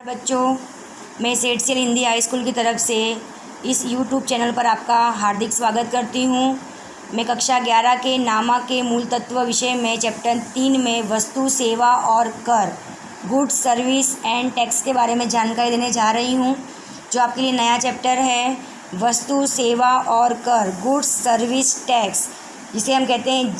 बच्चों, मैं सेठसील Hindi high school की तरफ से इस यूट्यूब चैनल पर आपका हार्दिक स्वागत करती हूँ। मैं कक्षा 11 के नामा के मूल तत्व विषय में चैप्टर 3 में वस्तु, सेवा और कर, गुड्स, सर्विस एंड टैक्स के बारे में जानकारी देने जा रही हूँ। जो आपके लिए नया चैप्टर है, वस्तु, सेवा और कर, गुड्स, सर्विस, टैक्स, जिसे हम कहते हैं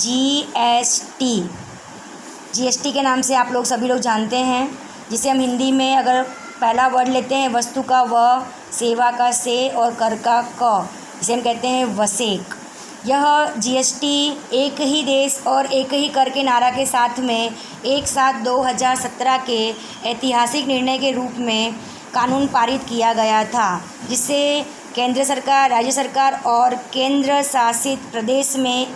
जीएसटी के नाम से आप लोग सभी लोग जानते हैं। जिसे हम हिंदी में अगर पहला वर्ड लेते हैं वस्तु का व, सेवा का से और कर का क, जिसे हम कहते हैं वसेक। यह जीएसटी एक ही देश और एक ही कर के नारा के साथ में 1/7/2017 के ऐतिहासिक निर्णय के रूप में कानून पारित किया गया था, जिससे केंद्र सरकार, राज्य सरकार और केंद्र शासित प्रदेश में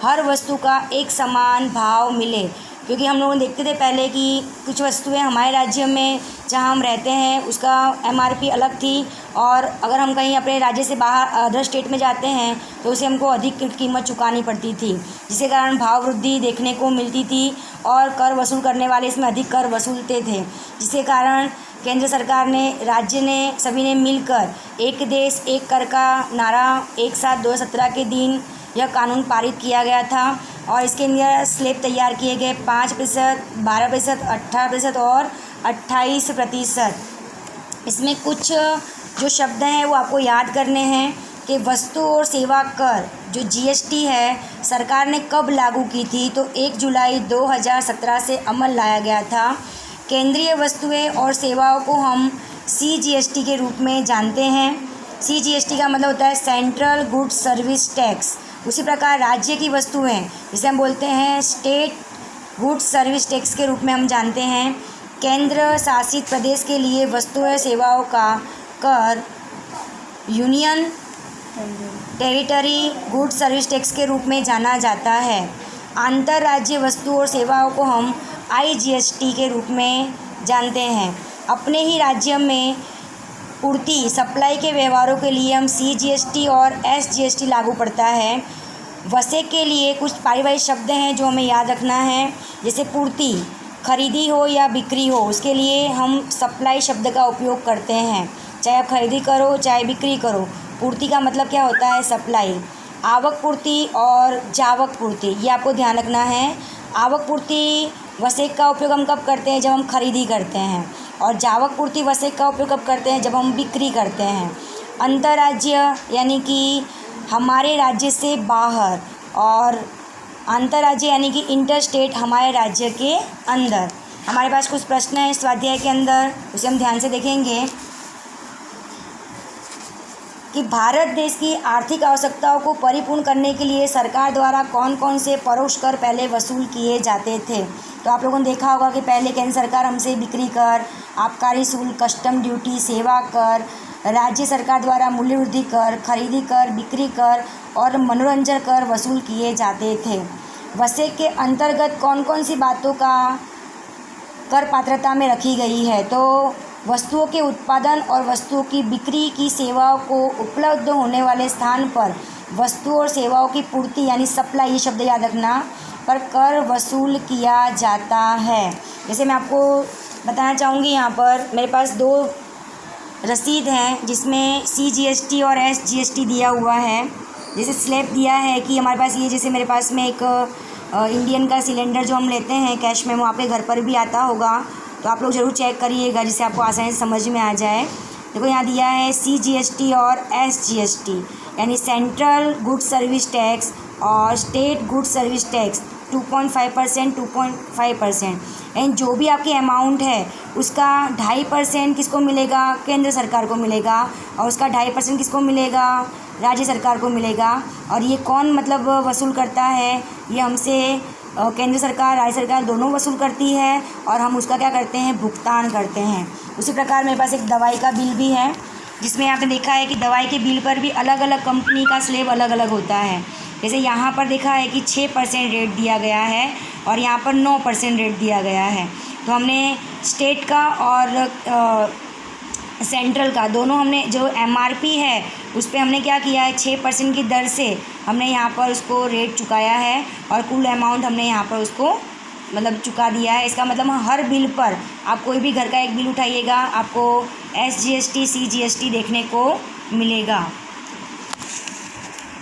हर वस्तु का एक समान भाव मिले। क्योंकि हम लोग देखते थे पहले कि कुछ वस्तुएं हमारे राज्य में जहां हम रहते हैं उसका एमआरपी अलग थी, और अगर हम कहीं अपने राज्य से बाहर अदर स्टेट में जाते हैं तो उसे हमको अधिक कीमत चुकानी पड़ती थी, जिसके कारण भाव वृद्धि देखने को मिलती थी और कर वसूल करने वाले इसमें अधिक कर वसूलते थे। जिसके कारण केंद्र सरकार ने, राज्य ने, सभी ने मिलकर एक देश एक कर का नारा 1/7/2017 के दिन यह कानून पारित किया गया था। और इसके अंदर स्लैब तैयार किए गए 5%, 12%, 18% और 28%। इसमें कुछ जो शब्द हैं वो आपको याद करने हैं कि वस्तु और सेवा कर जो जीएसटी है, सरकार ने कब लागू की थी, तो 1 जुलाई 2017 से अमल लाया गया था। केंद्रीय वस्तुएं और सेवाओं को हम सीजीएसटी के रूप में जानते हैं। सीजीएसटी का मतलब होता है सेंट्रल गुड्स सर्विस टैक्स। उसी प्रकार राज्य की वस्तुएं, जिसे हम बोलते हैं स्टेट गुड्स सर्विस टैक्स के रूप में हम जानते हैं। केंद्र शासित प्रदेश के लिए वस्तुएं सेवाओं का कर union territory goods service tax के रूप में जाना जाता है। अंतर्राज्यीय वस्तु और सेवाओं को हम आईजीएसटी के रूप में जानते हैं। अपने ही राज्य में पूर्ति सप्लाई के व्यवहारों के लिए हम सीजीएसटी और एसजीएसटी लागू पड़ता है। वसेक के लिए कुछ पारिभाषिक शब्द हैं जो हमें याद रखना है, जैसे पूर्ति, खरीदी हो या बिक्री हो, उसके लिए हम सप्लाई शब्द का उपयोग करते हैं। चाहे आप खरीदी करो चाहे बिक्री करो, पूर्ति का मतलब क्या होता है, सप्लाई। आवक पूर्ति और जावक पूर्ति, ये आपको ध्यान रखना है। आवक पूर्ति वसेक का उपयोग हम कब करते हैं, जब हम खरीदी करते हैं, और जावक पूर्ति वसेक का उपयोग कब करते हैं, जब हम बिक्री करते हैं। अंतर्राज्य यानी कि हमारे राज्य से बाहर, और अंतर्राज्य यानी कि इंटर स्टेट हमारे राज्य के अंदर। हमारे पास कुछ प्रश्न हैं स्वाध्याय के अंदर, उसे हम ध्यान से देखेंगे कि भारत देश की आर्थिक आवश्यकताओं को परिपूर्ण करने के लिए सरकार द्वारा कौन कौन से परोक्ष कर पहले वसूल किए जाते थे। तो आप लोगों ने देखा होगा कि पहले केंद्र सरकार हमसे बिक्री कर, आबकारी शुल्क, कस्टम ड्यूटी, सेवा कर, राज्य सरकार द्वारा मूल्य वृद्धि कर, खरीदी कर, बिक्री कर और मनोरंजन कर वसूल किए जाते थे। वसेक के अंतर्गत कौन कौन सी बातों का कर पात्रता में रखी गई है, तो वस्तुओं के उत्पादन और वस्तुओं की बिक्री की सेवाओं को उपलब्ध होने वाले स्थान पर वस्तुओं और सेवाओं की पूर्ति यानी सप्लाई, ये शब्द याद रखना, पर कर वसूल किया जाता है। जैसे मैं आपको बताना चाहूँगी, यहाँ पर मेरे पास 2 रसीद हैं जिसमें सीजीएसटी और एसजीएसटी दिया हुआ है। जैसे स्लैब दिया है कि हमारे पास ये, जैसे मेरे पास में एक इंडियन का सिलेंडर जो हम लेते हैं कैश में, वो आपके घर पर भी आता होगा, तो आप लोग ज़रूर चेक करिएगा जिससे आपको आसानी से समझ में आ जाए। देखो यहाँ दिया है सीजीएसटी और एसजीएसटी, यानी सेंट्रल गुड्स सर्विस टैक्स और state goods service tax 2.5%, 2.5%। And जो भी आपकी अमाउंट है उसका 2.5% किसको मिलेगा, केंद्र सरकार को मिलेगा, और उसका 2.5% किसको मिलेगा, राज्य सरकार को मिलेगा। और ये कौन मतलब वसूल करता है, ये हमसे केंद्र सरकार, राज्य सरकार दोनों वसूल करती है, और हम उसका क्या करते हैं, भुगतान करते हैं। उसी प्रकार मेरे पास एक दवाई का बिल भी है, जिसमें यहाँ पे देखा है कि दवाई के बिल पर भी अलग अलग कंपनी का स्लैब अलग अलग होता है। जैसे यहाँ पर देखा है कि 6% रेट दिया गया है और यहाँ पर 9% रेट दिया गया है। तो हमने स्टेट का और सेंट्रल का दोनों, हमने जो एमआरपी है उस पर हमने क्या किया है, 6% की दर से हमने यहाँ पर उसको रेट चुकाया है, और कुल अमाउंट हमने यहाँ पर उसको मतलब चुका दिया है। इसका मतलब हर बिल पर आप कोई भी घर का एक बिल उठाइएगा, आपको SGST CGST देखने को मिलेगा।